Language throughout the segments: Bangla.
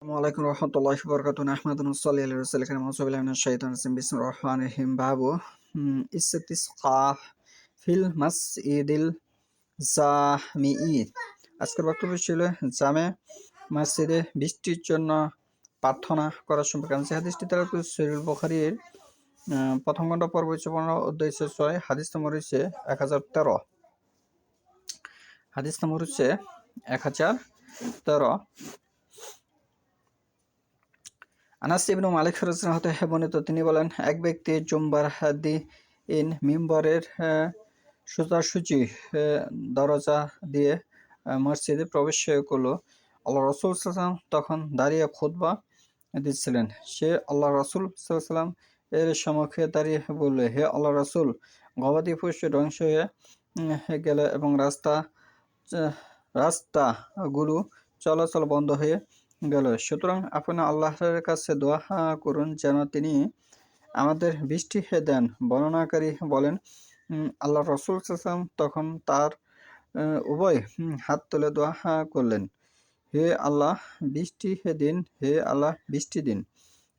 আসসালামু আলাইকুম রহমতুল্লাহি ওয়া বারাকাতুহু নাহমাদুহু ওয়া নুসাল্লি আলা রাসূলিল কারীম আউযু বিল্লাহি মিনাশ শাইতানির রাজিম বিসমিল্লাহির রহমানির রহিম বাবু ইসতিসকা ফিল মাসজিদিল জামিই। আজকের বক্তব্য ছিল জামে মসজিদে বৃষ্টির জন্য প্রার্থনা করার সম্পর্কে। যে হাদিসটি তেলাওয়াত করেছি সহিহ বুখারীর প্রথম খণ্ড পর্ব 15 অধ্যায় 6 হাদিস নম্বর হচ্ছে 1013। হাদিস নম্বর হচ্ছে 1013। আনাস ইবনে মালিক রাদিয়াল্লাহু হতে বর্ণিত, তিনি বলেন, এক ব্যক্তি জুমবার দিন মিম্বরের সোজাসুজি দরজা দিয়ে মসজিদে প্রবেশ করলো। আল্লাহ রাসূল সাল্লাল্লাহু আলাইহি ওয়াসাল্লাম তখন দাঁড়িয়ে খুতবা দিচ্ছিলেন। সে আল্লাহ রাসূল সাল্লাল্লাহু আলাইহি ওয়াসাল্লাম এর সম্মুখে দাঁড়িয়ে বলল, হে আল্লাহ রাসূল, গবাদি পশু ধ্বংস হয়ে গেল এবং রাস্তাগুলো চলাচল বন্ধ হয়ে গেল। সুতরাং আপনি আল্লাহর কাছে দোয়া করুন যেন তিনি আমাদের বৃষ্টি দেন। বর্ণনাকারী বলেন, আল্লাহ রাসূল সাল্লাল্লাহু আলাইহি ওয়াসাল্লাম তখন তার উভয় হাত তুলে দোয়া করলেন, হে আল্লাহ বৃষ্টি দিন, হে আল্লাহ বৃষ্টি দিন,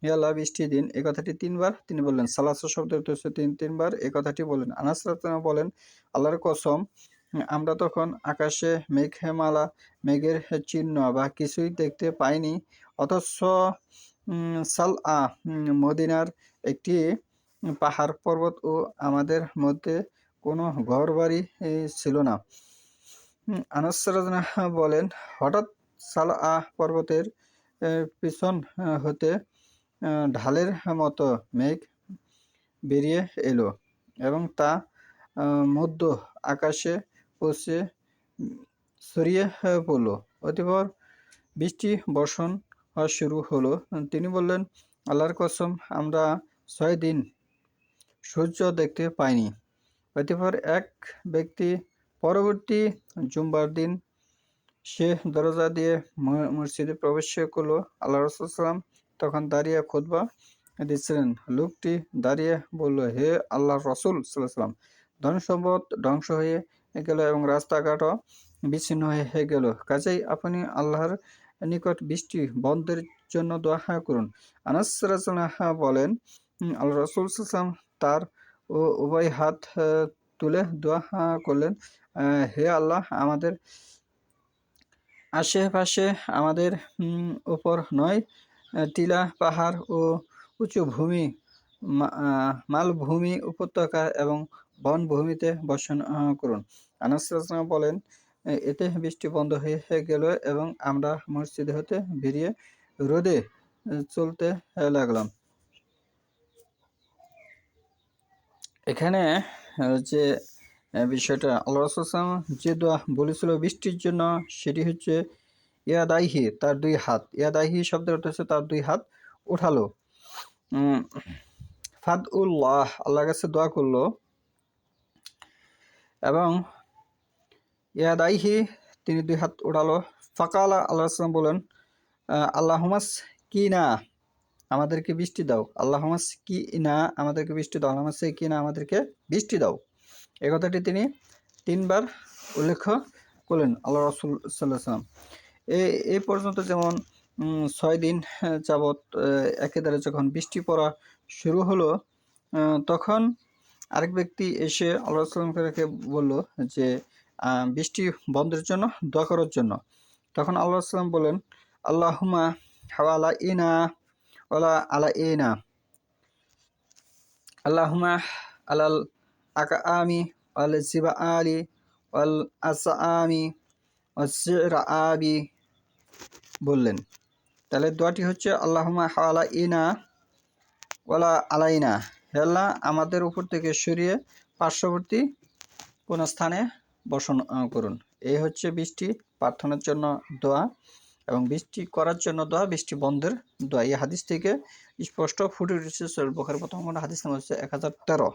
হে আল্লাহ বৃষ্টি দিন। এই কথাটি তিনবার তিনি বললেন। সালাসা শব্দের অর্থ হচ্ছে তিনবার এই কথাটি বলেন। আনাস রাদিয়াল্লাহু বলেন, আল্লাহর কসম, আমরা তখন আকাশে মেঘের চিহ্ন বা কিছুই দেখতে পাইনি, অথচ সালআ মদিনার একটি পাহাড় পর্বত ও আমাদের মধ্যে কোনো ঘরবাড়ি ছিল না। আনাস রাদিয়াল্লাহু বলেন, হঠাৎ সালআ পর্বতের পিছন হতে ঢালের মতো মেঘ বেরিয়ে এলো এবং তা মধ্য আকাশে পৌঁছে ছড়িয়ে পড়ল। অতঃপর বৃষ্টি বর্ষণ হওয়া শুরু হলো। তিনি বললেন, আল্লাহর কসম, আমরা 6 দিন সূর্য দেখতে পাইনি। অতঃপর এক ব্যক্তি পরবর্তী জুমবার দিন সে দরজা দিয়ে মসজিদে প্রবেশ করলো। আল্লাহ রাসূল সাল্লাল্লাহু আলাইহি ওয়াসাল্লাম তখন দাঁড়িয়ে খুতবা দিচ্ছিলেন। লোকটি দাঁড়িয়ে বলল, হে আল্লাহর রাসূল সাল্লাল্লাহু আলাইহি ওয়াসাল্লাম, ধনসম্পদ ধ্বংস হয়ে গেল এবং রাস্তাঘাটও বিচ্ছিন্ন হয়ে গেল। কাজেই আপনি আল্লাহর নিকট বৃষ্টি বন্ধের জন্য দোয়া করুন। আনাস রাদিয়াল্লাহু বলেন, আল্লাহ রাসূল সাল্লাল্লাহু আলাইহি ওয়াসাল্লাম তার উভয় হাত তুলে দোয়া করলেন, হে আল্লাহ, আমাদের আশেপাশে আমাদের উপর নয় টিলা পাহাড় ও উঁচু ভূমি, মালভূমি, উপত্যকা এবং বনভূমিতে বর্ষণ করুন। আনাস রাদিয়াল্লাহু বলেন, এতে বৃষ্টি বন্ধ হয়ে গেল এবং আমরা মসজিদ হতে বেরিয়ে রোদে চলতে লাগলাম। এখানে যে বিষয়টা আল্লাহ রাসূল সাল্লাল্লাহু আলাইহি ওয়াসাল্লাম যে দোয়া বলেছিল বৃষ্টির জন্য, সেটি হচ্ছে ইয়াদাইহি, তার দুই হাত। ইয়াদাইহি শব্দের অর্থ হচ্ছে তার দুই হাত উঠালো। ফাদউল্লাহ, আল্লাহর কাছে দোয়া করলো এবং ইয়াদাইহি তিনি দুই হাত উঠালো। ফাকালা, আল্লাহ রাসূল বলেন, আল্লাহুম্মাস কিনা, আমাদেরকে বৃষ্টি দাও। আল্লাহুম্মাস কিনা, আমাদেরকে বৃষ্টি দাও। আল্লাহুম্মাস কিনা, আমাদেরকে বৃষ্টি দাও। এই কথাটি তিনি তিনবার উল্লেখ করলেন আল্লাহ রাসূল সাল্লাল্লাহু আলাইহি ওয়াসাল্লাম। এই পর্যন্ত যেমন 6 দিন যাবৎ একেধারে যখন বৃষ্টি পড়া শুরু হলো, তখন আরেক ব্যক্তি এসে আল্লাহ রাসূলকে বলল যে বৃষ্টি বন্ধের জন্য দোয়া করার জন্য। তখন আল্লাহ রাসূল বলেন, আল্লাহুম্মা হাওয়ালাইনা ওয়ালা আলাইনা, আল্লাহুম্মা আলাল আকাআমি ওয়াল জিবাআলি ওয়াল আসআমি ওয়াজ-জিরআবি বললেন। তাহলে দোয়াটি হচ্ছে আল্লাহুম্মা হাওয়ালাইনা ওয়ালা আলাইনা, হে আল্লাহ, আমাদের উপর থেকে সরিয়ে পার্শ্ববর্তী কোন স্থানে বর্ষণ করুন। এই হচ্ছে বৃষ্টি প্রার্থনার জন্য দোয়া এবং বৃষ্টি করার জন্য দোয়া, বৃষ্টি বন্ধের দোয়া। এই হাদিস থেকে স্পষ্ট ফুটে উঠেছে সহিহ বুখারী প্রথম খণ্ড হাদিস নম্বর হচ্ছে 1013।